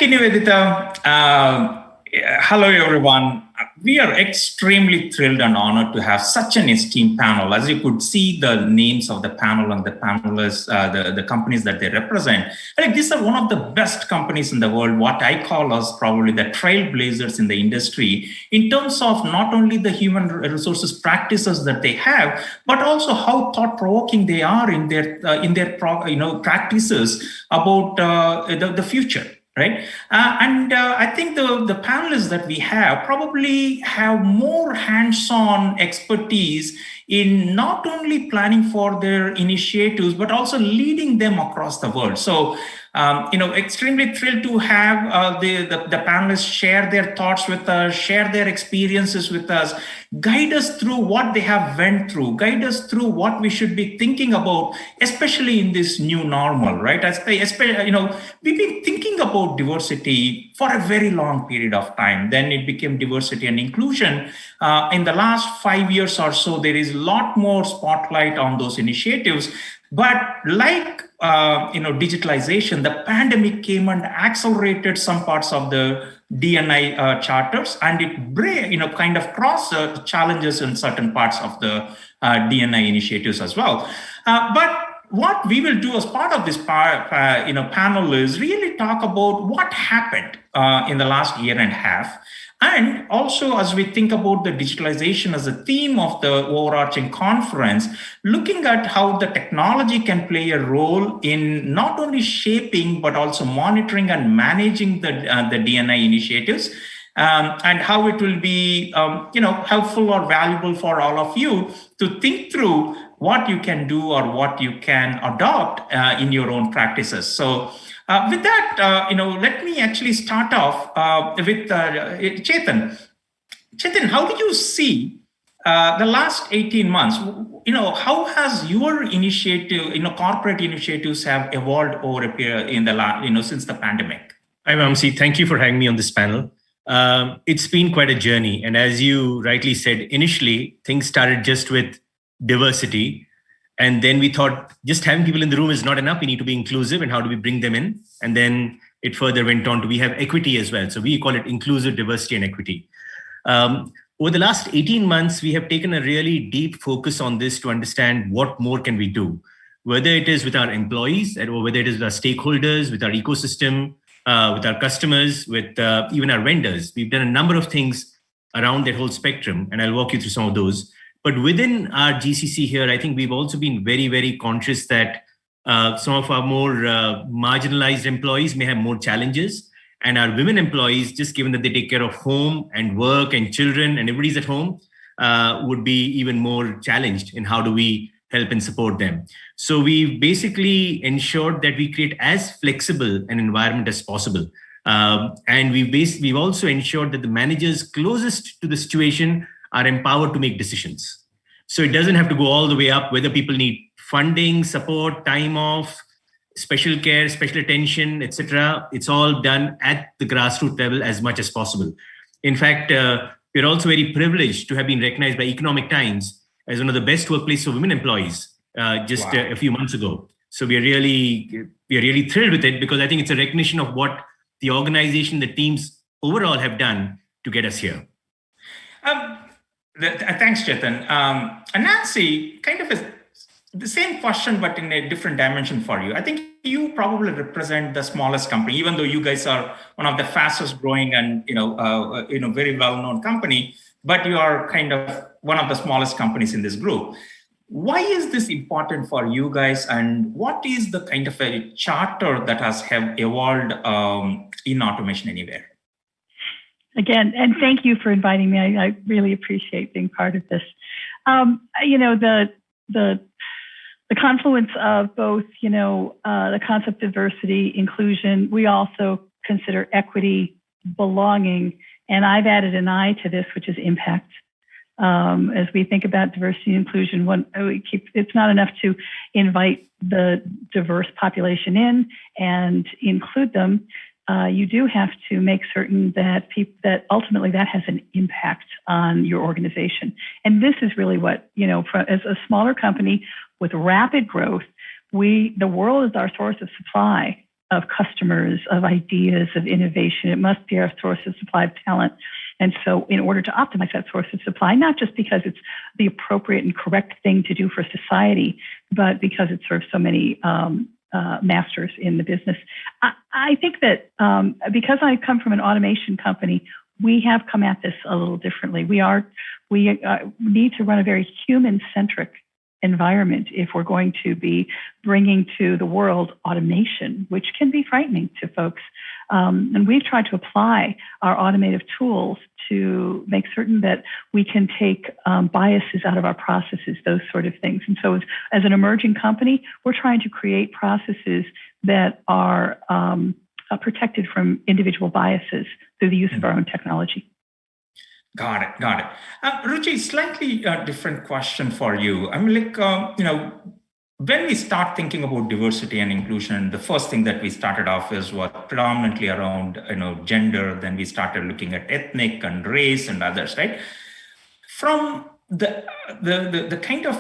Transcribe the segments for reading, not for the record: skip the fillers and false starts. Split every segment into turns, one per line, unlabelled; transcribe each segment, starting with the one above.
Thank you, Nivedita. Hello, everyone. We are extremely thrilled and honored to have such an esteemed panel. As you could see the names of the panel and the panelists, the companies that they represent. I think these are one of the best companies in the world, what I call as probably the trailblazers in the industry, in terms of not only the human resources practices that they have, but also how thought-provoking they are in their practices about the future. Right. I think the panelists that we have probably have more hands-on expertise in not only planning for their initiatives, but also leading them across the world. So, extremely thrilled to have the panelists share their thoughts with us, share their experiences with us, guide us through what they have went through, guide us through what we should be thinking about, especially in this new normal, right? We've been thinking about diversity for a very long period of time. Then it became diversity and inclusion. In the last 5 years or so, there is a lot more spotlight on those initiatives. But like digitalization, the pandemic came and accelerated some parts of the D&I charters, and it kind of crossed challenges in certain parts of the D&I initiatives as well. But what we will do as part of this panel is really talk about what happened in the last year and a half. And also, as we think about the digitalization as a theme of the overarching conference, looking at how the technology can play a role in not only shaping, but also monitoring and managing the D&I initiatives, and how it will be helpful or valuable for all of you to think through what you can do or what you can adopt in your own practices. So with that, let me actually start off with Chetan. Chetan, how do you see the last 18 months? How has your initiative, corporate initiatives have evolved over a period in the since the pandemic?
Hi, Vamsee. Thank you for having me on this panel. It's been quite a journey. And as you rightly said, initially, things started just with diversity. And then we thought just having people in the room is not enough. We need to be inclusive, and how do we bring them in? And then it further went on to we have equity as well. So we call it inclusive diversity and equity. Over the last 18 months, we have taken a really deep focus on this to understand what more can we do, whether it is with our employees or whether it is with our stakeholders, with our ecosystem, with our customers, with even our vendors. We've done a number of things around that whole spectrum, and I'll walk you through some of those. But within our GCC here, I think we've also been very, very conscious that some of our more marginalized employees may have more challenges. And our women employees, just given that they take care of home and work and children and everybody's at home, would be even more challenged in how do we help and support them. So we basically ensured that we create as flexible an environment as possible. And we've also ensured that the managers closest to the situation are empowered to make decisions. So it doesn't have to go all the way up, whether people need funding, support, time off, special care, special attention, etc. It's all done at the grassroots level as much as possible. In fact, we're also very privileged to have been recognized by Economic Times as one of the best workplaces for women employees just a few months ago. So we are really thrilled with it, because I think it's a recognition of what the organization, the teams overall have done to get us here.
Thanks, Chetan. And Nancy, kind of the same question, but in a different dimension for you. I think you probably represent the smallest company, even though you guys are one of the fastest growing and very well-known company. But you are kind of one of the smallest companies in this group. Why is this important for you guys, and what is the kind of a charter that has evolved in Automation Anywhere?
Again, and thank you for inviting me. I really appreciate being part of this. The confluence of both, the concept of diversity, inclusion. We also consider equity, belonging, and I've added an I to this, which is impact. As we think about diversity and inclusion, it's not enough to invite the diverse population in and include them. You do have to make certain that that ultimately that has an impact on your organization. And this is really what, as a smaller company with rapid growth, the world is our source of supply. of customers, of ideas, of innovation. It must be our source of supply of talent. And so in order to optimize that source of supply, not just because it's the appropriate and correct thing to do for society, but because it serves so many masters in the business. I think that because I come from an automation company, we have come at this a little differently. We need to run a very human-centric environment if we're going to be bringing to the world automation, which can be frightening to folks. And we've tried to apply our automative tools to make certain that we can take biases out of our processes, those sort of things. And so as an emerging company, we're trying to create processes that are protected from individual biases through the use of our own technology.
Got it. Ruchi, slightly different question for you. I mean, when we start thinking about diversity and inclusion, the first thing that we started off is what predominantly around, gender. Then we started looking at ethnic and race and others, right? From the kind of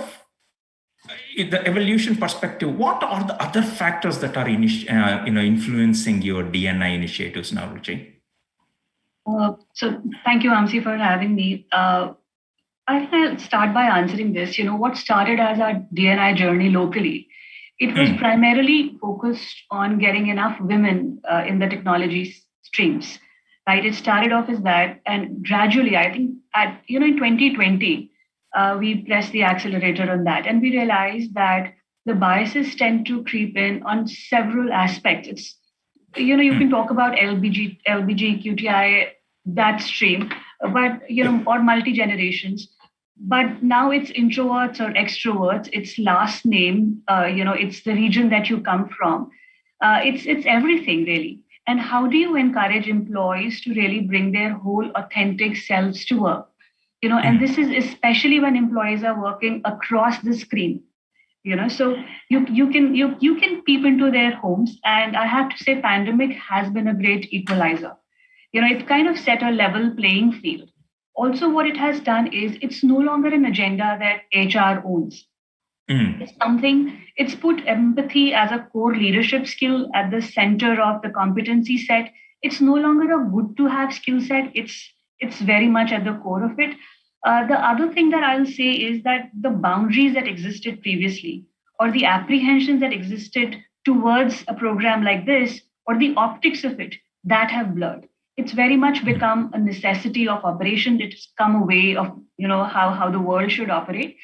the evolution perspective, what are the other factors that are influencing your D&I initiatives now, Ruchi?
So thank you, Vamsee, for having me. I think I'll start by answering this. What started as our D&I journey locally, it was primarily focused on getting enough women in the technology streams, right? It started off as that, and gradually, I think in 2020, we pressed the accelerator on that, and we realized that the biases tend to creep in on several aspects. It's you can talk about LBGQTI, that stream, but or multi-generations. But now it's introverts or extroverts, it's last name, it's the region that you come from. It's everything really. And how do you encourage employees to really bring their whole authentic selves to work? And this is especially when employees are working across the screen. So you can peep into their homes, and I have to say, pandemic has been a great equalizer. It kind of set a level playing field. Also, what it has done is it's no longer an agenda that HR owns. It's put empathy as a core leadership skill at the center of the competency set. It's no longer a good to have skill set. It's very much at the core of it. The other thing that I'll say is that the boundaries that existed previously, or the apprehensions that existed towards a program like this, or the optics of it, that have blurred. It's very much become a necessity of operation. It's come a way of how the world should operate.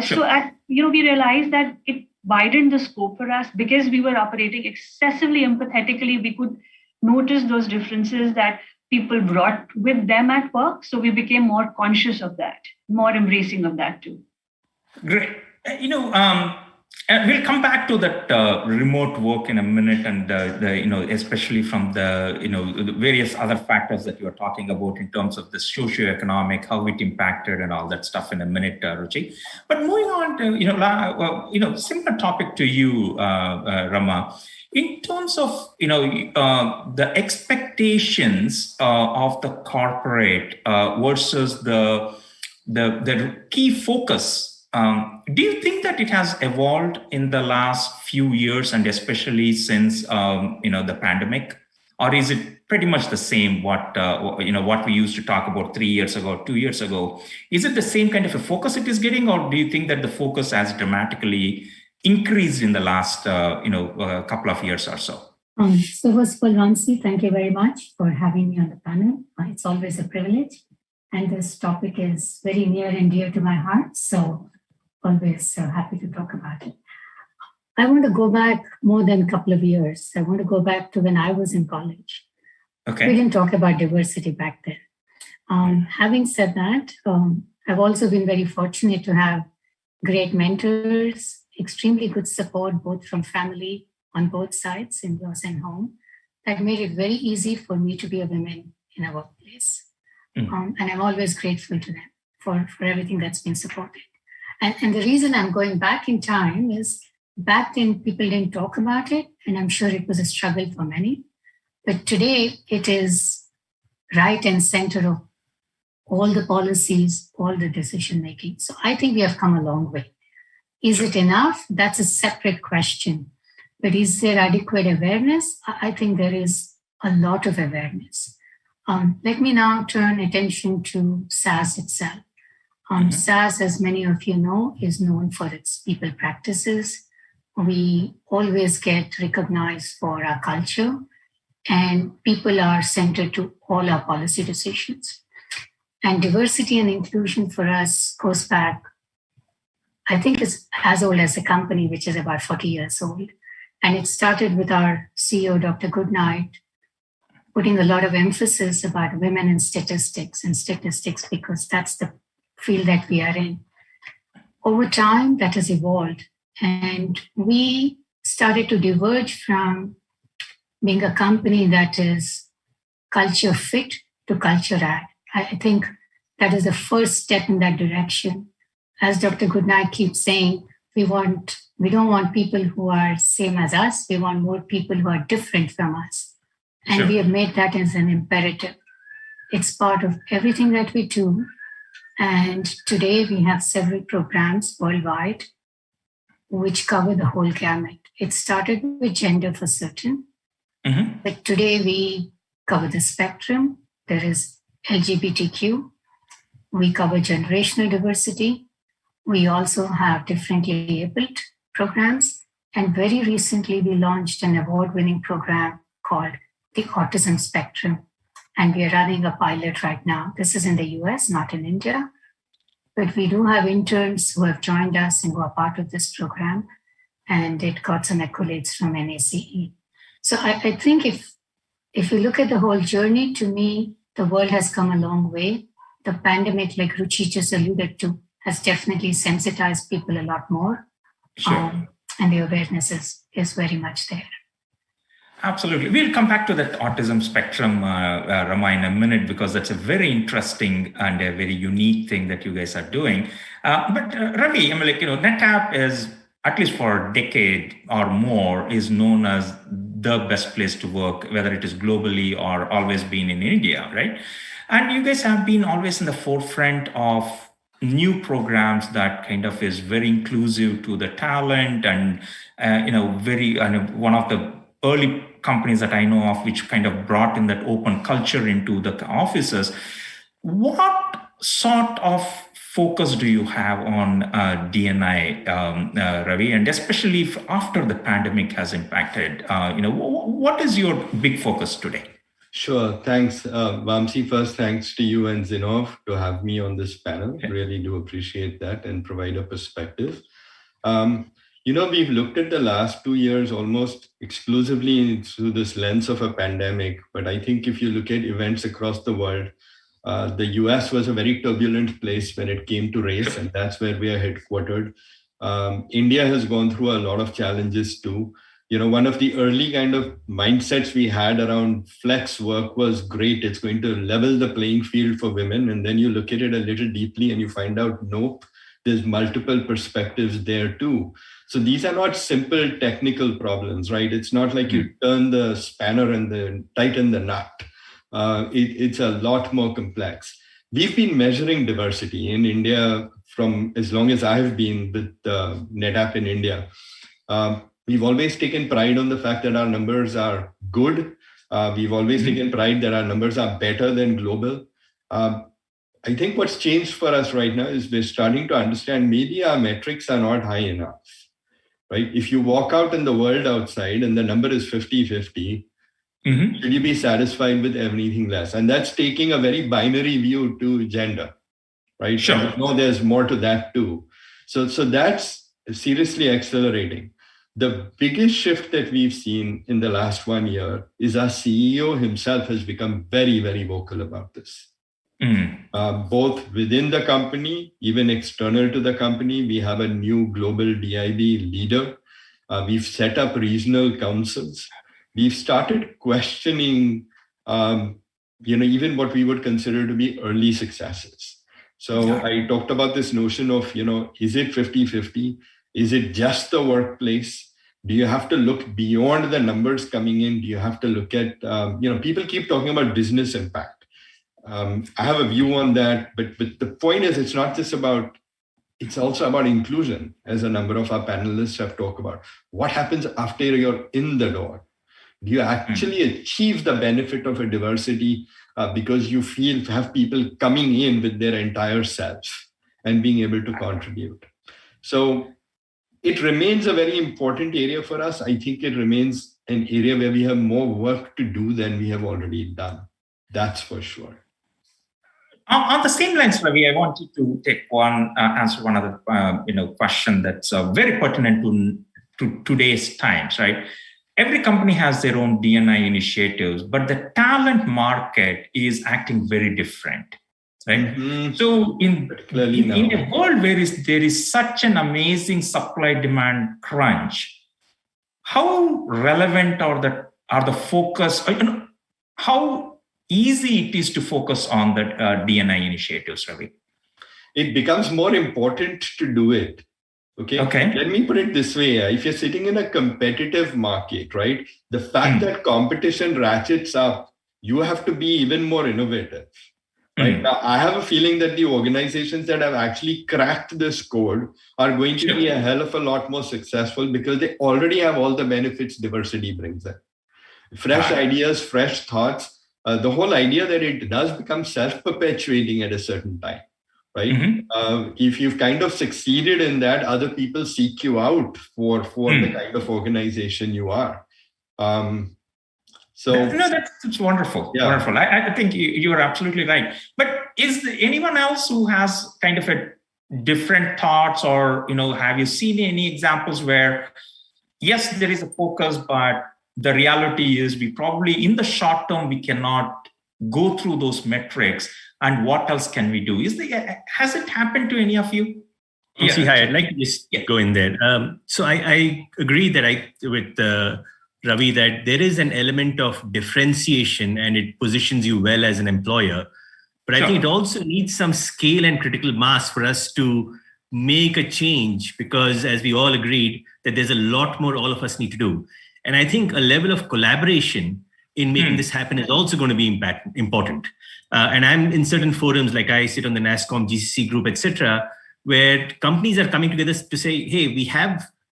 So we realized that it widened the scope for us because we were operating excessively empathetically. We could notice those differences that people brought with them at work. So we became more conscious of that, more embracing of that too.
Great. We'll come back to that remote work in a minute, and especially from the various other factors that you are talking about in terms of the socioeconomic, how it impacted and all that stuff in a minute, Ruchi. But moving on to similar topic to you, Rama. In terms of the expectations of the corporate versus the key focus, do you think that it has evolved in the last few years, and especially since the pandemic, or is it pretty much the same? What we used to talk about 3 years ago, 2 years ago, is it the same kind of a focus it is getting, or do you think that the focus has dramatically increased in the last couple of years or so?
So first of all, Vamsee, thank you very much for having me on the panel. It's always a privilege, and this topic is very near and dear to my heart. So always happy to talk about it. I want to go back more than a couple of years. I want to go back to when I was in college. Okay. We didn't talk about diversity back then. Having said that, I've also been very fortunate to have great mentors, extremely good support, both from family on both sides, in-laws and home, that made it very easy for me to be a woman in a workplace. And I'm always grateful to them for everything that's been supported. And the reason I'm going back in time is back then people didn't talk about it, and I'm sure it was a struggle for many. But today it is right and center of all the policies, all the decision making. So I think we have come a long way. Is it enough? That's a separate question. But is there adequate awareness? I think there is a lot of awareness. Let me now turn attention to SaaS itself. SaaS, as many of you know, is known for its people practices. We always get recognized for our culture, and people are centered to all our policy decisions. And diversity and inclusion for us goes back, I think it's as old as the company, which is about 40 years old. And it started with our CEO, Dr. Goodnight, putting a lot of emphasis about women in statistics because that's the field that we are in. Over time, that has evolved. And we started to diverge from being a company that is culture fit to culture add. I think that is the first step in that direction. As Dr. Goodnight keeps saying, we don't want people who are same as us. We want more people who are different from us. And
Sure.
we have made that as an imperative. It's part of everything that we do. And today we have several programs worldwide which cover the whole gamut. It started with gender for certain, but today we cover the spectrum. There is LGBTQ. We cover generational diversity. We also have differently abled programs. And very recently, we launched an award-winning program called the Autism Spectrum. And we are running a pilot right now. This is in the US, not in India. But we do have interns who have joined us and who are part of this program. And it got some accolades from NACE. So I think if you look at the whole journey, to me, the world has come a long way. The pandemic, like Ruchi just alluded to, has definitely sensitized people a lot more.
Sure.
And the awareness is very much there.
Absolutely. We'll come back to that autism spectrum, Rama, in a minute, because that's a very interesting and a very unique thing that you guys are doing. But Ravi, NetApp is, at least for a decade or more, is known as the best place to work, whether it is globally or always been in India, right? And you guys have been always in the forefront of new programs that kind of is very inclusive to the talent and, one of the early companies that I know of which kind of brought in that open culture into the offices. What sort of focus do you have on D&I, Ravi, and especially if after the pandemic has impacted? What is your big focus today?
Sure. Thanks, Vamsee. First, thanks to you and Zinnov to have me on this panel. Okay. Really do appreciate that and provide a perspective. We've looked at the last 2 years almost exclusively through this lens of a pandemic. But I think if you look at events across the world, the US was a very turbulent place when it came to race, and that's where we are headquartered. India has gone through a lot of challenges too. One of the early kind of mindsets we had around flex work was great. It's going to level the playing field for women. And then you look at it a little deeply and you find out, nope, there's multiple perspectives there too. So these are not simple technical problems, right? It's not like you turn the spanner and then tighten the nut. It's a lot more complex. We've been measuring diversity in India from as long as I've been with NetApp in India. We've always taken pride on the fact that our numbers are good. We've always taken pride that our numbers are better than global. I think what's changed for us right now is we're starting to understand maybe our metrics are not high enough, right? If you walk out in the world outside and the number is 50-50, should you be satisfied with anything less? And that's taking a very binary view to gender, right?
Sure.
And there's more to that too. So that's seriously accelerating. The biggest shift that we've seen in the last 1 year is our CEO himself has become very, very vocal about this. Both within the company, even external to the company. We have a new global DIB leader. We've set up regional councils. We've started questioning, even what we would consider to be early successes. So I talked about this notion of, is it 50-50? Is it just the workplace? Do you have to look beyond the numbers coming in? Do you have to look at, people keep talking about business impact. I have a view on that, but the point is, it's not just about it's also about inclusion, as a number of our panelists have talked about. What happens after you're in the door? Do you actually achieve the benefit of a diversity because you have people coming in with their entire selves and being able to contribute? So it remains a very important area for us. I think it remains an area where we have more work to do than we have already done. That's for sure.
On the same lines, Ravi, I wanted to answer one other question that's very pertinent to today's times, right? Every company has their own D&I initiatives, but the talent market is acting very different, right? Mm-hmm. So in a world where there is such an amazing supply-demand crunch, how relevant are the focus? How easy it is to focus on the D&I initiatives, Ravi?
It becomes more important to do it. Okay. Let me put it this way. If you're sitting in a competitive market, right, the fact that competition ratchets up, you have to be even more innovative. Right now, I have a feeling that the organizations that have actually cracked this code are going to be a hell of a lot more successful because they already have all the benefits diversity brings in. Fresh ideas, fresh thoughts. The whole idea that it does become self-perpetuating at a certain time, right? Mm-hmm. If you've kind of succeeded in that, other people seek you out for the kind of organization you are.
That's wonderful. Yeah. Wonderful. I think you are absolutely right. But is there anyone else who has kind of a different thoughts, or have you seen any examples where, yes, there is a focus, but the reality is we probably in the short term we cannot go through those metrics, and what else can we do? Has it happened to any of you?
Hi, I'd like to just go in there. So I agree that with Ravi that there is an element of differentiation and it positions you well as an employer. But I think it also needs some scale and critical mass for us to make a change, because as we all agreed that there's a lot more all of us need to do. And I think a level of collaboration in making this happen is also going to be important. And I'm in certain forums, like I sit on the NASSCOM, GCC group, etc., where companies are coming together to say, hey,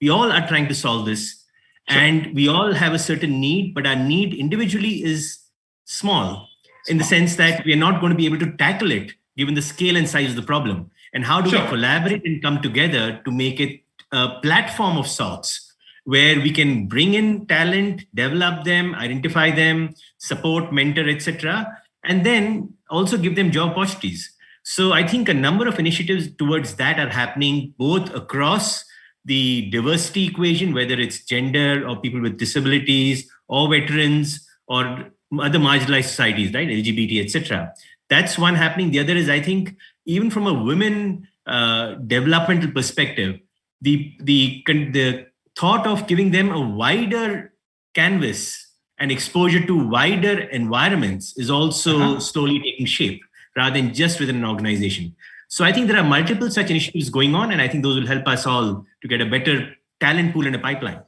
we all are trying to solve this, and we all have a certain need, but our need individually is small in the sense that we are not going to be able to tackle it given the scale and size of the problem. And how do we collaborate and come together to make it a platform of sorts, where we can bring in talent, develop them, identify them, support, mentor, etc., and then also give them job opportunities. So I think a number of initiatives towards that are happening both across the diversity equation, whether it's gender or people with disabilities or veterans or other marginalized societies, right, LGBT, etc. That's one happening. The other is, I think, even from a women developmental perspective, the thought of giving them a wider canvas and exposure to wider environments is also slowly taking shape rather than just within an organization. So I think there are multiple such initiatives going on, and I think those will help us all to get a better talent pool in a pipeline.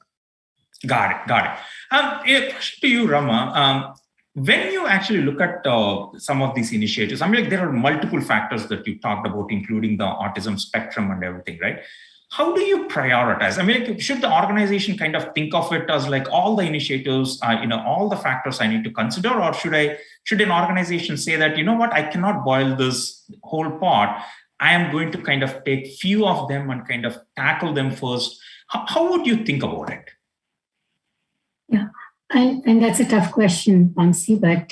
Got it. A question to you, Rama. When you actually look at some of these initiatives, there are multiple factors that you talked about, including the autism spectrum and everything, right? How do you prioritize? Should the organization kind of think of it as like all the initiatives, all the factors I need to consider, or should an organization say that, I cannot boil this whole pot. I am going to kind of take few of them and kind of tackle them first. How would you think about it?
Yeah, and that's a tough question, Vamsee, but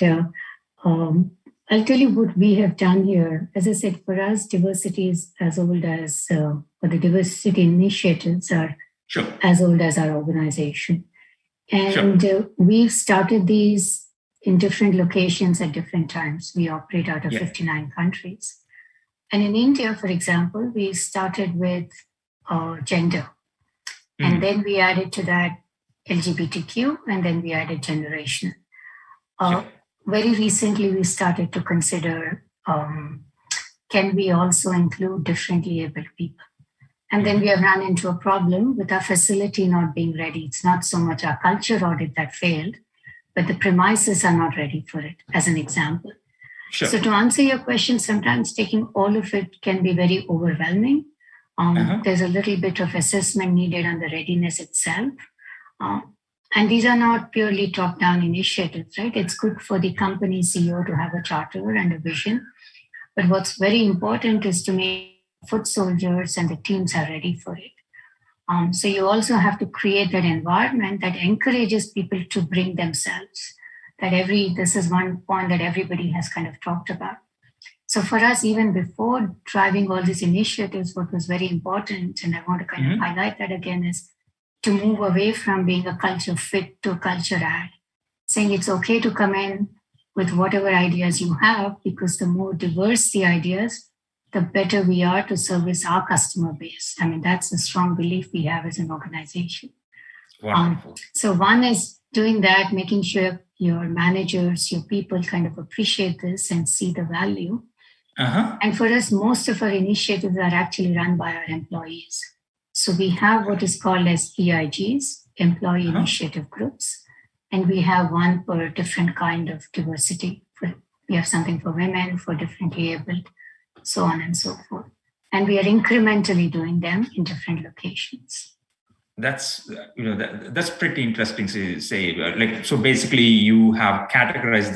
I'll tell you what we have done here. As I said, for us, diversity is as old as, or the diversity initiatives are as old as our organization. And we've started these in different locations at different times. We operate out of 59 countries. And in India, for example, we started with gender. And then we added to that LGBTQ, and then we added generational. Very recently, we started to consider, can we also include differently abled people? And then we have run into a problem with our facility not being ready. It's not so much our culture audit that failed, but the premises are not ready for it, as an example. So to answer your question, sometimes taking all of it can be very overwhelming. There's a little bit of assessment needed on the readiness itself. And these are not purely top-down initiatives, right? It's good for the company CEO to have a charter and a vision. But what's very important is to make foot soldiers and the teams are ready for it. So you also have to create that environment that encourages people to bring themselves. This is one point that everybody has kind of talked about. So for us, even before driving all these initiatives, what was very important, and I want to kind of highlight that again, is to move away from being a culture fit to a culture add, saying it's okay to come in with whatever ideas you have, because the more diverse the ideas, the better we are to service our customer base. I mean, that's a strong belief we have as an organization.
Wonderful.
So one is doing that, making sure your managers, your people kind of appreciate this and see the value. And for us, most of our initiatives are actually run by our employees. So we have what is called as EIGs, Employee Initiative Groups, and we have one per different kind of diversity. We have something for women, for differently abled, so on and so forth. And we are incrementally doing them in different locations.
That's that's pretty interesting to say. So basically, you have categorized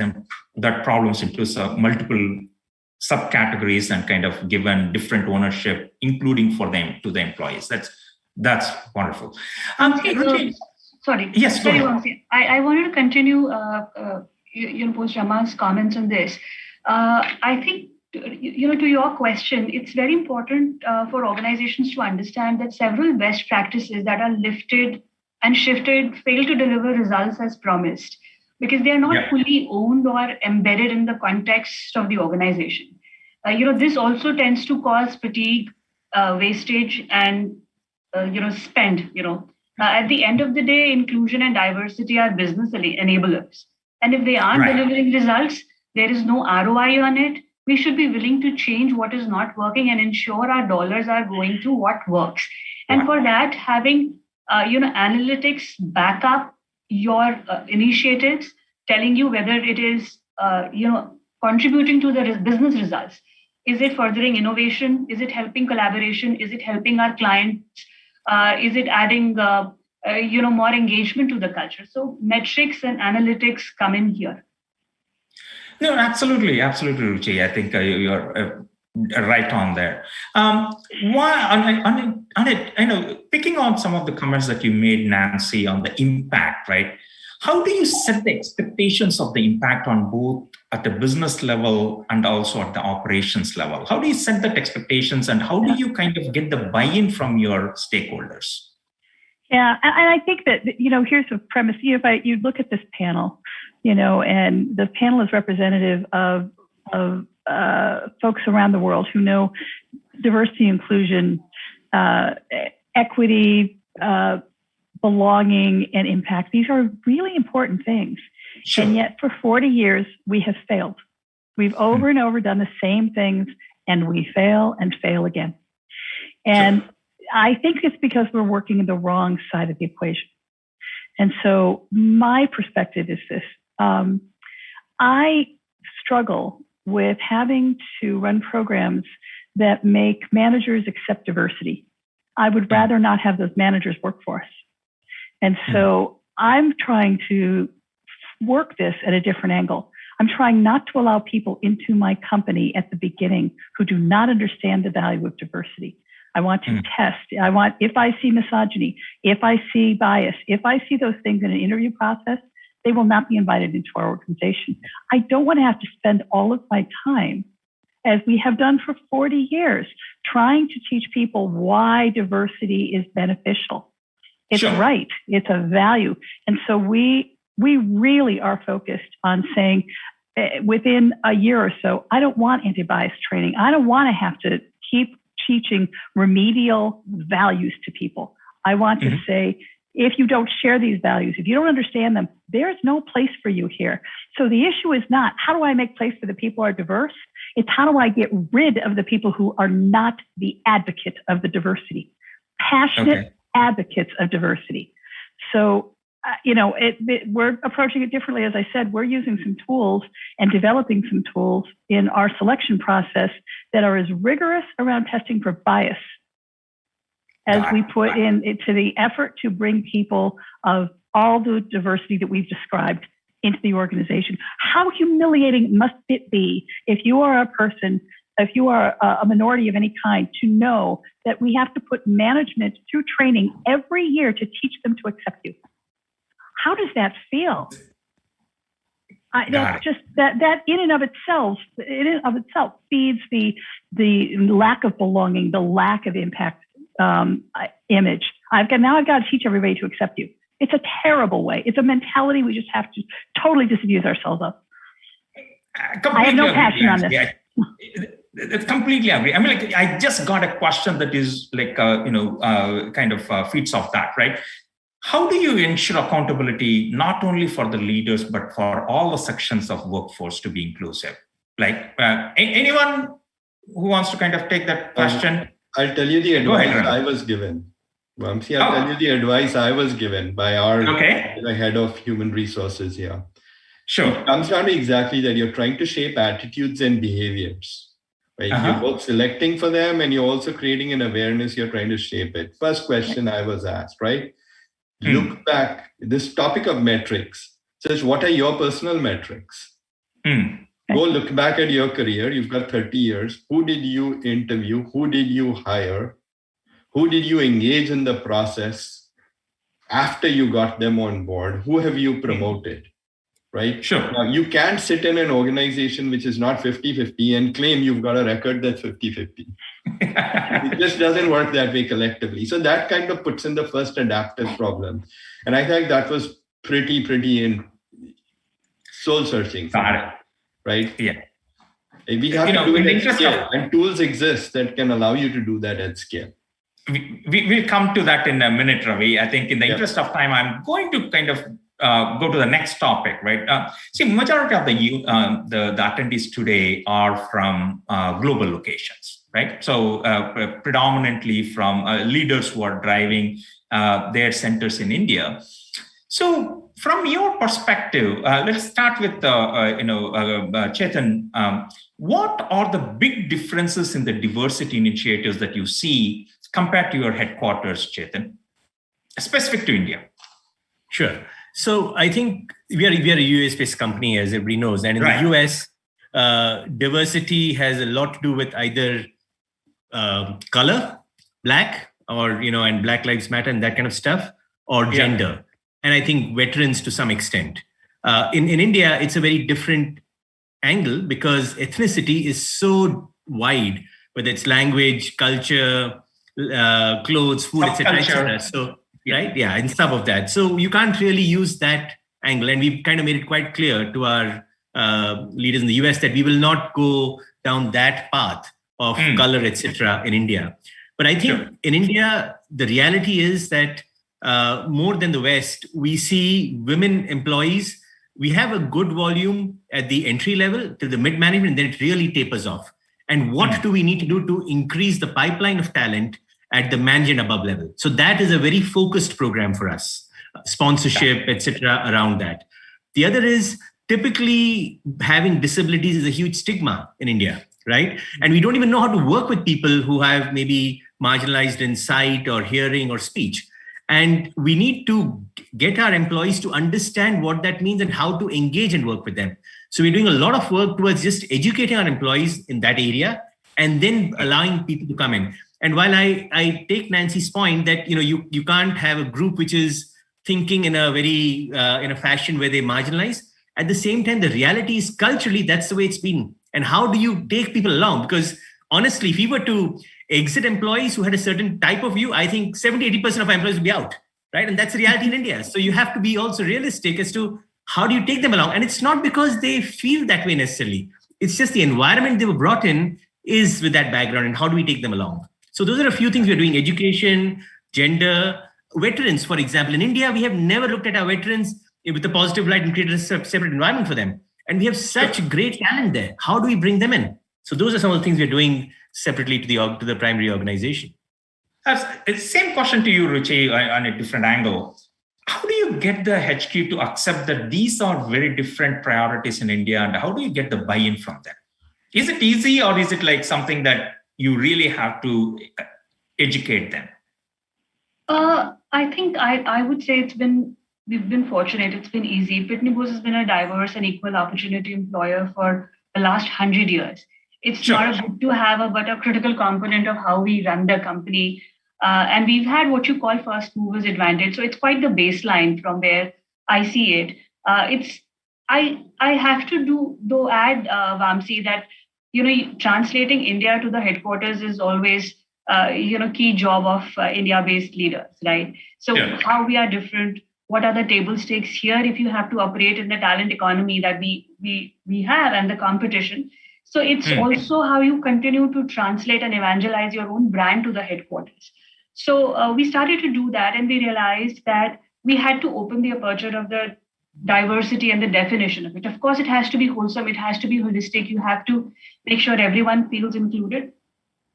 that problems into multiple subcategories and kind of given different ownership, including for them to the employees. That's wonderful.
Sorry.
Yes.
Sorry, Vamsee. I wanted to continue. Post Rama's comments on this. I think to your question, it's very important for organizations to understand that several best practices that are lifted and shifted fail to deliver results as promised, because they are not fully owned or embedded in the context of the organization. This also tends to cause fatigue, wastage, and spend. At the end of the day, inclusion and diversity are business enablers, and if they aren't delivering results, there is no ROI on it. We should be willing to change what is not working and ensure our dollars are going to what works. And for that, having analytics back up your initiatives, telling you whether it is contributing to the business results. Is it furthering innovation? Is it helping collaboration? Is it helping our clients? Is it adding more engagement to the culture? So metrics and analytics come in here.
No, absolutely, Ruchi. I think you're right on there. Picking on some of the comments that you made, Nancy, on the impact, right? How do you set the expectations of the impact on both at the business level and also at the operations level? How do you set that expectations, and how do you kind of get the buy-in from your stakeholders?
Yeah, and I think that, here's a premise. If you look at this panel, and the panel is representative of folks around the world who know diversity, inclusion, equity, belonging, and impact. These are really important things.
Sure.
And yet for 40 years, we have failed. We've over and over done the same things, and we fail and fail again. And I think it's because we're working in the wrong side of the equation. And so my perspective is this. I struggle with having to run programs that make managers accept diversity. I would rather not have those managers work for us. And so I'm trying to work this at a different angle. I'm trying not to allow people into my company at the beginning who do not understand the value of diversity. I want to test. If I see misogyny, if I see bias, if I see those things in an interview process, they will not be invited into our organization. I don't want to have to spend all of my time, as we have done for 40 years, trying to teach people why diversity is beneficial. It's right. It's a value. And so we really are focused on saying within a year or so, I don't want anti-bias training. I don't want to have to keep teaching remedial values to people. I want to say, if you don't share these values, if you don't understand them, there's no place for you here. So the issue is not, how do I make place for the people who are diverse? It's how do I get rid of the people who are not the advocate of the diversity, passionate advocates of diversity. So, we're approaching it differently. As I said, we're using some tools and developing some tools in our selection process that are as rigorous around testing for bias as we put into the effort to bring people of all the diversity that we've described into the organization. How humiliating must it be if you are a person, if you are a minority of any kind, to know that we have to put management through training every year to teach them to accept you? How does that feel? That's just that in and of itself feeds the lack of belonging, the lack of impact image. I've got to teach everybody to accept you. It's a terrible way. It's a mentality we just have to totally disabuse ourselves of. I have no passion on this.
Yeah. It's completely agree. I mean, like, I just got a question that is like, kind of feeds off that, right? How do you ensure accountability, not only for the leaders, but for all the sections of workforce to be inclusive? Like, anyone who wants to kind of take that question?
I'll tell you the advice I was given. Vamsee, I'll tell you the advice I was given by our head of human resources here.
Sure.
It comes down to exactly that. You're trying to shape attitudes and behaviors. Right? You're both selecting for them and you're also creating an awareness. You're trying to shape it. First question I was asked, right? Look back. This topic of metrics says, what are your personal metrics? Go look back at your career. You've got 30 years. Who did you interview? Who did you hire? Who did you engage in the process after you got them on board? Who have you promoted? Right?
Sure.
Now, you can't sit in an organization which is not 50-50 and claim you've got a record that's 50-50. It just doesn't work that way collectively. So that kind of puts in the first adaptive problem. And I think that was pretty in soul searching.
Got it.
Right?
Yeah.
We have to do it at scale. And tools exist that can allow you to do that at scale.
We'll come to that in a minute, Ravi. I think in the interest of time, I'm going to kind of go to the next topic, right? See, majority of the attendees today are from global locations, right? So predominantly from leaders who are driving their centers in India. So from your perspective, let's start with Chetan. What are the big differences in the diversity initiatives that you see compared to your headquarters, Chetan, specific to India?
Sure. So I think we are a US-based company, as everybody knows. And in the US, diversity has a lot to do with either color, black, or, and Black Lives Matter and that kind of stuff, or gender. And I think veterans to some extent. In India, it's a very different angle because ethnicity is so wide, whether it's language, culture, clothes, food, etc. So, and some of that. So you can't really use that angle. And we've kind of made it quite clear to our leaders in the US that we will not go down that path of color, etc. in India. But I think in India, the reality is that more than the West, we see women employees. We have a good volume at the entry level to the mid-management, and then it really tapers off. And what do we need to do to increase the pipeline of talent at the management above level? So that is a very focused program for us, sponsorship, etc. around that. The other is typically having disabilities is a huge stigma in India, right? And we don't even know how to work with people who have maybe marginalized in sight or hearing or speech. And we need to get our employees to understand what that means and how to engage and work with them. So we're doing a lot of work towards just educating our employees in that area and then allowing people to come in. And while I take Nancy's point that you can't have a group which is thinking in a very in a fashion where they marginalize, at the same time, the reality is culturally that's the way it's been. And how do you take people along? Because honestly, if we were to exit employees who had a certain type of view, I think 70-80% of our employees would be out, right? And that's the reality in India. So you have to be also realistic as to how do you take them along? And it's not because they feel that way necessarily. It's just the environment they were brought in is with that background, and how do we take them along? So those are a few things we're doing: education, gender, veterans, for example. In India, we have never looked at our veterans with a positive light and created a separate environment for them. And we have such great talent there. How do we bring them in? So those are some of the things we're doing separately to the primary organization.
Same question to you, Ruchi, on a different angle. How do you get the HQ to accept that these are very different priorities in India, and how do you get the buy-in from them? Is it easy, or is it like something that you really have to educate them?
I think I would say we've been fortunate. It's been easy. Pitney Bowes has been a diverse and equal opportunity employer for the last 100 years. It's not a good to have, but a critical component of how we run the company. And we've had what you call first movers advantage. So it's quite the baseline from where I see it. I have to add, Vamsee, that translating India to the headquarters is always key job of India-based leaders, right? So how we are different, what are the table stakes here if you have to operate in the talent economy that we have and the competition. So it's also how you continue to translate and evangelize your own brand to the headquarters. So we started to do that, and we realized that we had to open the aperture of the diversity and the definition of it. Of course, it has to be wholesome, it has to be holistic. You have to make sure everyone feels included.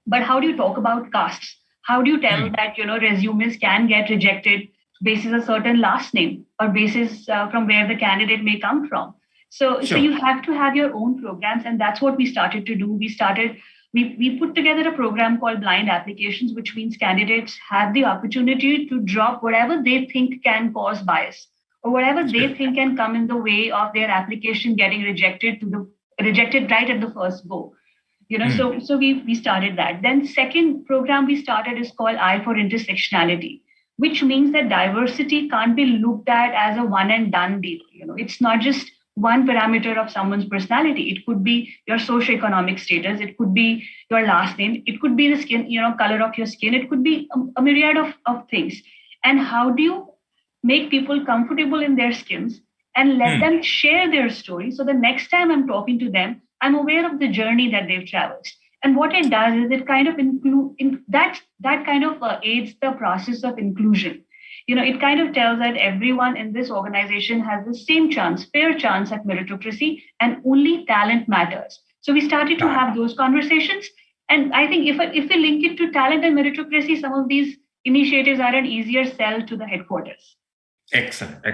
But how do you talk about castes? How do you tell that resumes can get rejected basis a certain last name or basis from where the candidate may come from? So you have to have your own programs, and that's what we started to do. We put together a program called Blind Applications, which means candidates have the opportunity to drop whatever they think can cause bias or whatever they think can come in the way of their application getting rejected right at the first go. So we started that. Then second program we started is called I for Intersectionality, which means that diversity can't be looked at as a one and done deal. It's not just one parameter of someone's personality. It could be your socioeconomic status. It could be your last name. It could be the skin, color of your skin. It could be a myriad of things. And how do you make people comfortable in their skins and let them share their story? So the next time I'm talking to them, I'm aware of the journey that they've traversed. And what it does is it kind of aids the process of inclusion. It kind of tells that everyone in this organization has the same chance, fair chance at meritocracy, and only talent matters. So we started to have those conversations. And I think if we link it to talent and meritocracy, some of these initiatives are an easier sell to the headquarters.
Excellent.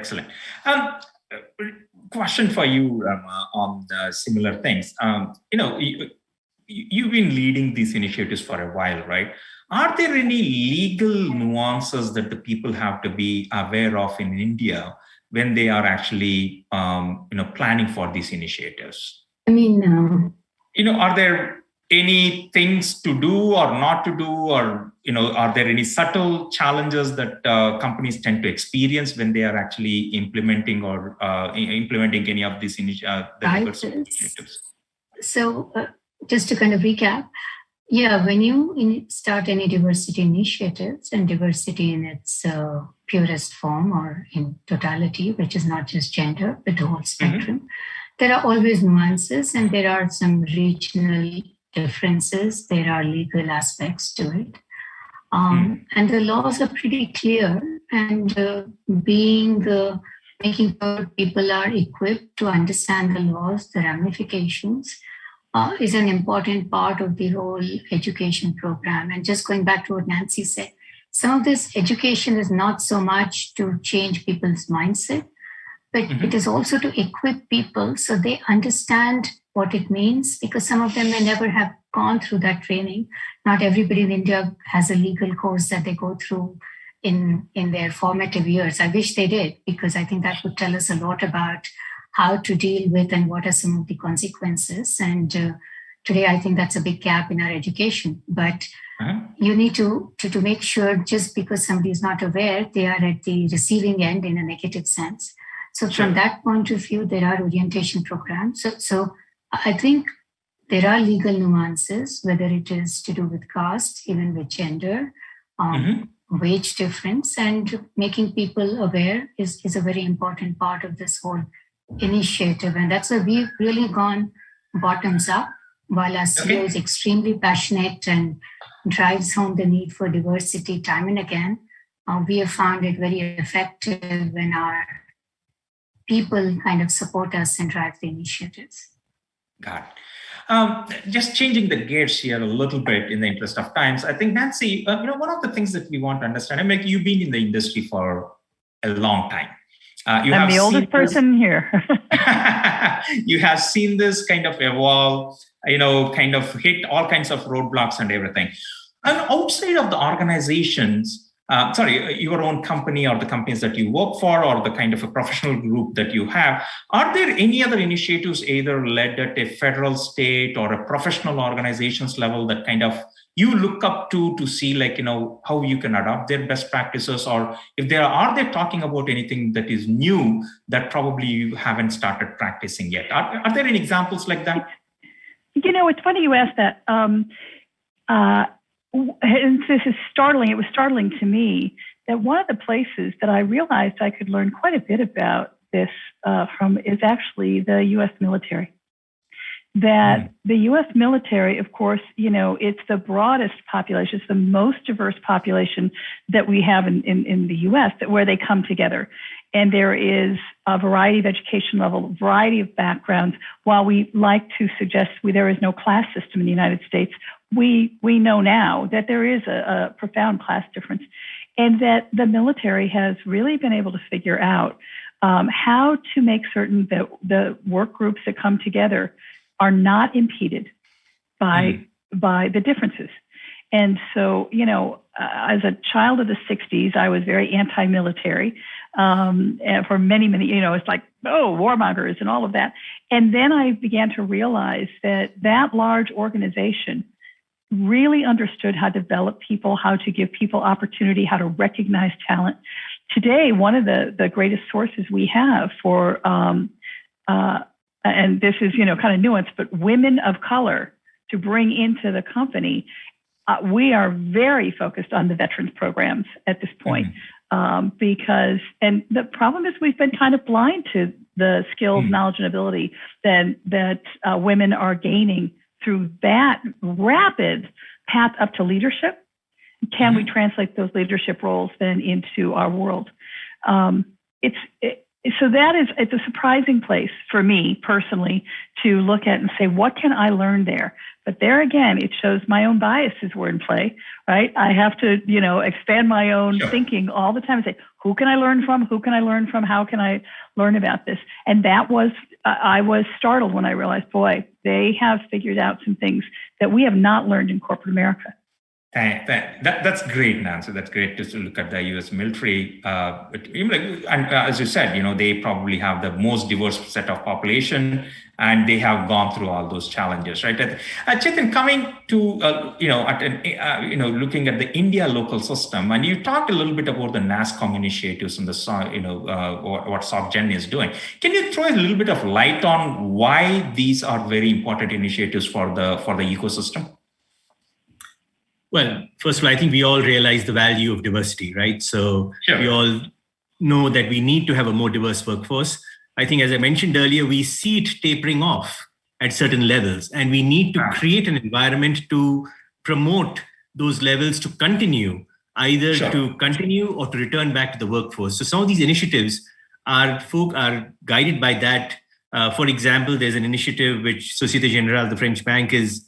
Question for you, Rama, on similar things. You've been leading these initiatives for a while, right? Are there any legal nuances that the people have to be aware of in India when they are actually, planning for these initiatives?
I mean,
are there any things to do or not to do, or are there any subtle challenges that companies tend to experience when they are actually implementing any of these initiatives?
So, just to kind of recap. Yeah, when you start any diversity initiatives, and diversity in its purest form or in totality, which is not just gender, but the whole spectrum, there are always nuances, and there are some regional differences. There are legal aspects to it. And the laws are pretty clear, and making sure people are equipped to understand the laws, the ramifications, is an important part of the whole education program. And just going back to what Nancy said, some of this education is not so much to change people's mindset, but it is also to equip people so they understand what it means, because some of them may never have gone through that training. Not everybody in India has a legal course that they go through in their formative years. I wish they did, because I think that would tell us a lot about how to deal with and what are some of the consequences. And today, I think that's a big gap in our education. But you need to make sure, just because somebody is not aware, they are at the receiving end in a negative sense. So from that point of view, there are orientation programs. So I think there are legal nuances, whether it is to do with caste, even with gender, wage difference, and making people aware is a very important part of this whole initiative. And that's why we've really gone bottoms up, while our CEO is extremely passionate and drives home the need for diversity time and again. We have found it very effective when our people kind of support us and drive the initiatives.
Got it. Just changing the gears here a little bit in the interest of times. I think, Nancy, one of the things that we want to understand, you've been in the industry for a long time.
I'm the oldest person here.
You have seen this kind of evolve, kind of hit all kinds of roadblocks and everything. And outside of the organizations, your own company or the companies that you work for or the kind of a professional group that you have, are there any other initiatives either led at a federal, state, or a professional organizations level that kind of you look up to see how you can adopt their best practices, or if are they talking about anything that is new that probably you haven't started practicing yet? Are there any examples like that?
It's funny you asked that. And this is startling. It was startling to me that one of the places that I realized I could learn quite a bit about this from is actually the U.S. military. That the U.S. military, of course, it's the broadest population, it's the most diverse population that we have in the U.S., where they come together. And there is a variety of education level, variety of backgrounds. While we like to suggest there is no class system in the United States, we know now that there is a profound class difference, and that the military has really been able to figure out how to make certain that the work groups that come together are not impeded by the differences. And so, as a child of the 60s, I was very anti-military. And for many, it's like, warmongers and all of that. And then I began to realize that large organization really understood how to develop people, how to give people opportunity, how to recognize talent. Today, one of the greatest sources we have for, and this is, kind of nuanced, but women of color to bring into the company, we are very focused on the veterans programs at this point. Because the problem is we've been kind of blind to the skills, knowledge, and ability that women are gaining through that rapid path up to leadership. Can we translate those leadership roles then into our world? It's a surprising place for me personally to look at and say, what can I learn there? But there again, it shows my own biases were in play, right? I have to, expand my own thinking all the time and say, who can I learn from? Who can I learn from? How can I learn about this? And that was, I was startled when I realized, boy, they have figured out some things that we have not learned in corporate America.
That's great, Nancy. That's great to look at the U.S. military. And as you said, they probably have the most diverse set of population, and they have gone through all those challenges, right? Chetan, coming to looking at the India local system, and you talked a little bit about the NASSCOM initiatives and what SocGen is doing. Can you throw a little bit of light on why these are very important initiatives for the ecosystem?
Well, first of all, I think we all realize the value of diversity, right? So we all know that we need to have a more diverse workforce. I think, as I mentioned earlier, we see it tapering off at certain levels, and we need to create an environment to promote those levels to continue, either to continue or to return back to the workforce. So some of these initiatives are guided by that. For example, there's an initiative which Société Générale, the French bank, has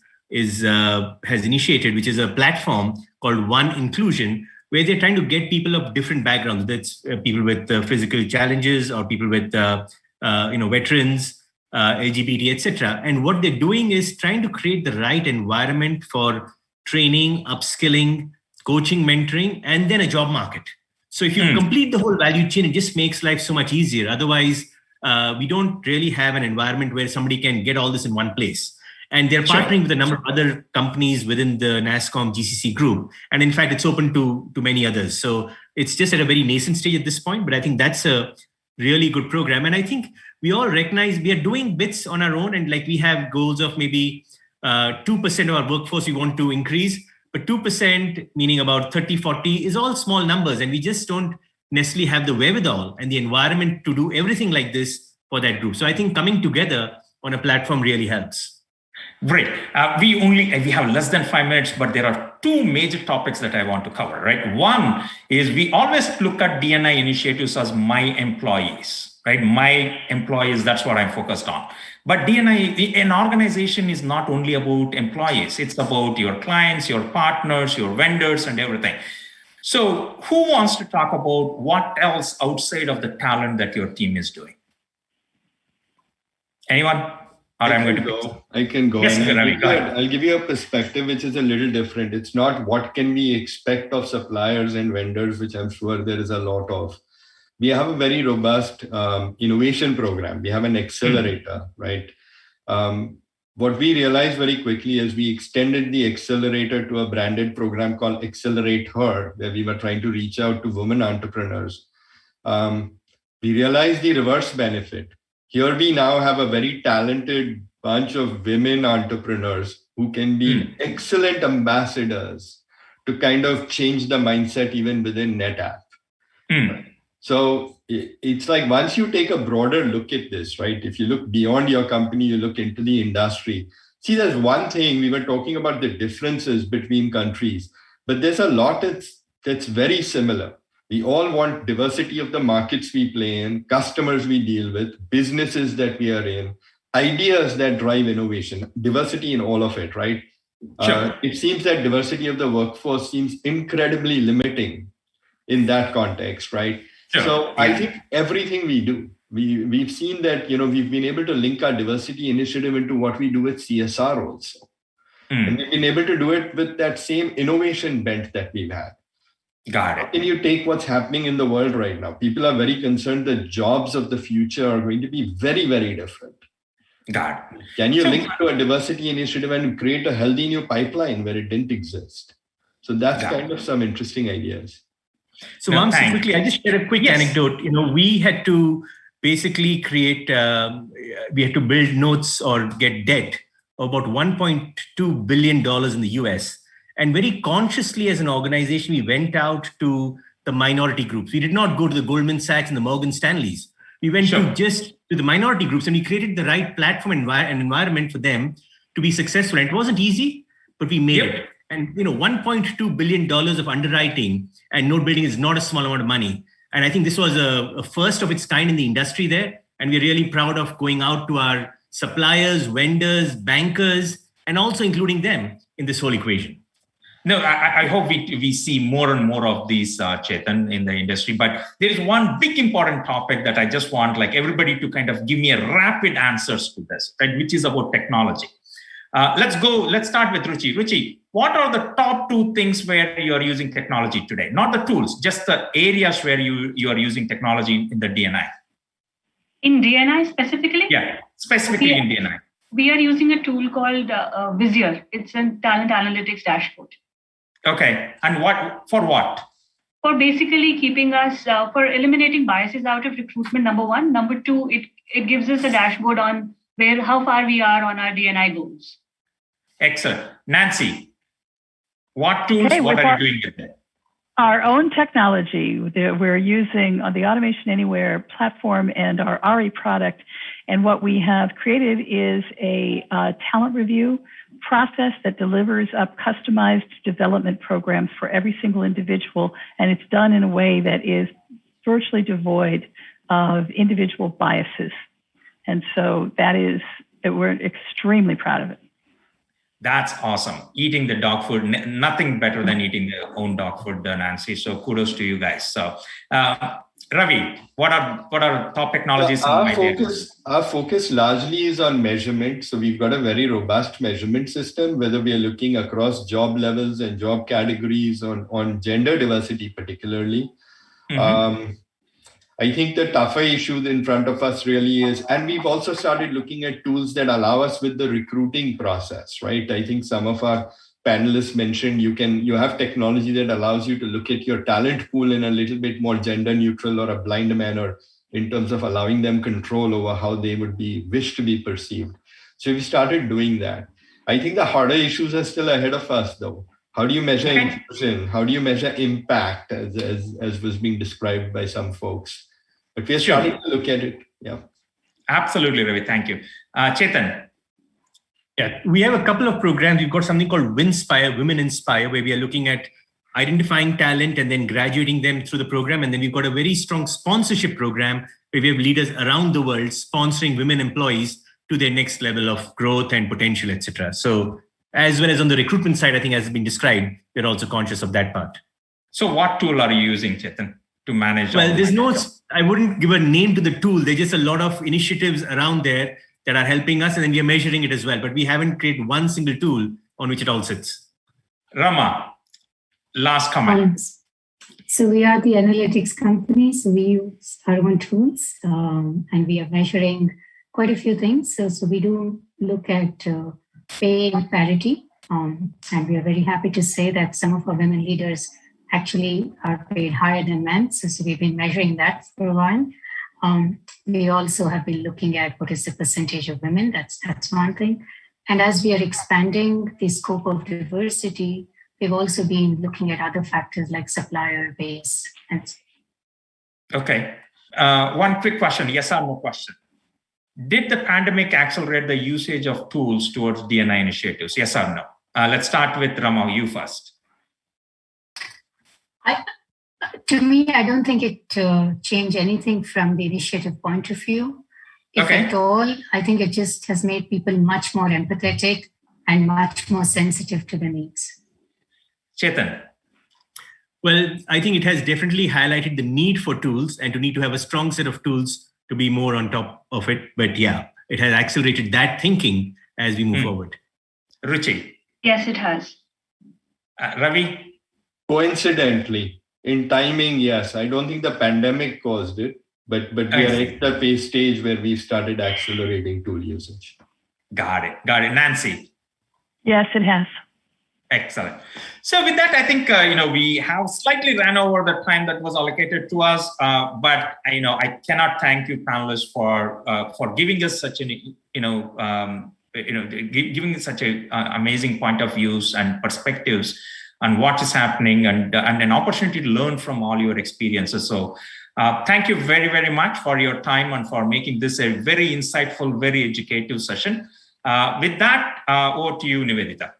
initiated, which is a platform called One Inclusion, where they're trying to get people of different backgrounds. That's people with physical challenges or people with veterans, LGBT, etc. And what they're doing is trying to create the right environment for training, upskilling, coaching, mentoring, and then a job market. So if you complete the whole value chain, it just makes life so much easier. Otherwise, we don't really have an environment where somebody can get all this in one place. And they're partnering with a number of other companies within the NASSCOM GCC group. And in fact, it's open to many others. So it's just at a very nascent stage at this point. But I think that's a really good program. And I think we all recognize we are doing bits on our own. And like we have goals of maybe 2% of our workforce we want to increase. But 2%, meaning about 30, 40, is all small numbers. And we just don't necessarily have the wherewithal and the environment to do everything like this for that group. So I think coming together on a platform really helps.
Great. We have less than 5 minutes, but there are two major topics that I want to cover, right? One is we always look at D&I initiatives as my employees, right? My employees, that's what I'm focused on. But D&I, an organization is not only about employees. It's about your clients, your partners, your vendors, and everything. So who wants to talk about what else outside of the talent that your team is doing? Anyone? Or
I can go.
Yes,
And
Ravi, go ahead.
I'll give you a perspective which is a little different. It's not what can we expect of suppliers and vendors, which I'm sure there is a lot of. We have a very robust innovation program. We have an accelerator, right? What we realized very quickly is we extended the accelerator to a branded program called Accelerate Her, where we were trying to reach out to women entrepreneurs. We realized the reverse benefit. Here we now have a very talented bunch of women entrepreneurs who can be excellent ambassadors to kind of change the mindset even within NetApp. So it's like once you take a broader look at this, right? If you look beyond your company, you look into the industry. See, there's one thing, we were talking about the differences between countries, but there's a lot that's very similar. We all want diversity of the markets we play in, customers we deal with, businesses that we are in, ideas that drive innovation, diversity in all of it, right?
Sure.
It seems that diversity of the workforce seems incredibly limiting in that context, right?
Sure.
So I think everything we do, we've seen that, we've been able to link our diversity initiative into what we do with CSR also. And we've been able to do it with that same innovation bent that we've had.
Got it.
How can you take what's happening in the world right now? People are very concerned that jobs of the future are going to be very, very different.
Got it.
Can you link to a diversity initiative and create a healthy new pipeline where it didn't exist? So that's kind of some interesting ideas.
So Vamsee, quickly, I just share a quick anecdote. We had to basically create, we had to build notes or get debt of about $1.2 billion in the US. And very consciously as an organization, we went out to the minority groups. We did not go to the Goldman Sachs and the Morgan Stanleys. We went to the minority groups, and we created the right platform and environment for them to be successful. And it wasn't easy, but we made it. And $1.2 billion of underwriting and note building is not a small amount of money. And I think this was a first of its kind in the industry there. And we're really proud of going out to our suppliers, vendors, bankers, and also including them in this whole equation.
No, I hope we see more and more of these, Chetan, in the industry. But there is one big important topic that I just want everybody to kind of give me a rapid answers to this, right, which is about technology. Let's start with Ruchi. Ruchi, what are the top 2 things where you are using technology today? Not the tools, just the areas where you are using technology in the D&I.
In D&I specifically?
Yeah, specifically in D&I.
We are using a tool called Vizier. It's a talent analytics dashboard.
Okay, and for what?
For basically keeping us, for eliminating biases out of recruitment, number 1. Number 2, it gives us a dashboard on how far we are on our D&I goals.
Excellent. Nancy, what tools, what are you doing with it?
Our own technology that we're using on the Automation Anywhere platform and our RE product. And what we have created is a talent review process that delivers up customized development programs for every single individual. And it's done in a way that is virtually devoid of individual biases. And so we're extremely proud of it.
That's awesome. Eating the dog food, nothing better than eating their own dog food, Nancy. So kudos to you guys. So, Ravi, what are top technologies?
Our focus largely is on measurement. So we've got a very robust measurement system, whether we are looking across job levels and job categories on gender diversity, particularly. I think the tougher issue in front of us really is, and we've also started looking at tools that allow us with the recruiting process, right? I think some of our panelists mentioned you have technology that allows you to look at your talent pool in a little bit more gender neutral or a blind manner in terms of allowing them control over how they would wish to be perceived. So we started doing that. I think the harder issues are still ahead of us though. How do you measure inclusion? How do you measure impact as was being described by some folks? But we're starting to look at it. Yeah.
Absolutely, Ravi. Thank you. Chetan.
Yeah, we have a couple of programs. We've got something called Winspire, Women Inspire, where we are looking at identifying talent and then graduating them through the program. And then we've got a very strong sponsorship program where we have leaders around the world sponsoring women employees to their next level of growth and potential, etc. So as well as on the recruitment side, I think as has been described, we're also conscious of that part.
So what tool are you using, Chetan, to manage?
Well, I wouldn't give a name to the tool. There's just a lot of initiatives around there that are helping us, and then we are measuring it as well. But we haven't created one single tool on which it all sits.
Rama, last comment.
So we are the analytics company. So we use our own tools, and we are measuring quite a few things. So we do look at pay parity, and we are very happy to say that some of our women leaders actually are paid higher than men. So we've been measuring that for a while. We also have been looking at what is the percentage of women. That's one thing. And as we are expanding the scope of diversity, we've also been looking at other factors like supplier base.
Okay. One quick question, yes or no question. Did the pandemic accelerate the usage of tools towards D&I initiatives? Yes or no? Let's start with Rama, you first.
To me, I don't think it changed anything from the initiative point of view. If at all, I think it just has made people much more empathetic and much more sensitive to the needs.
Chetan.
Well, I think it has definitely highlighted the need for tools and to need to have a strong set of tools to be more on top of it. But yeah, it has accelerated that thinking as we move forward.
Ruchi.
Yes, it has.
Ravi.
Coincidentally, in timing, yes. I don't think the pandemic caused it, but we are at the stage where we started accelerating tool usage.
Got it. Nancy.
Yes, it has.
Excellent. So with that, I think we have slightly ran over the time that was allocated to us. But I cannot thank you, panelists, for giving us such an giving us such an amazing point of views and perspectives on what is happening and an opportunity to learn from all your experiences. So thank you very, very much for your time and for making this a very insightful, very educative session. With that, over to you, Nivedita.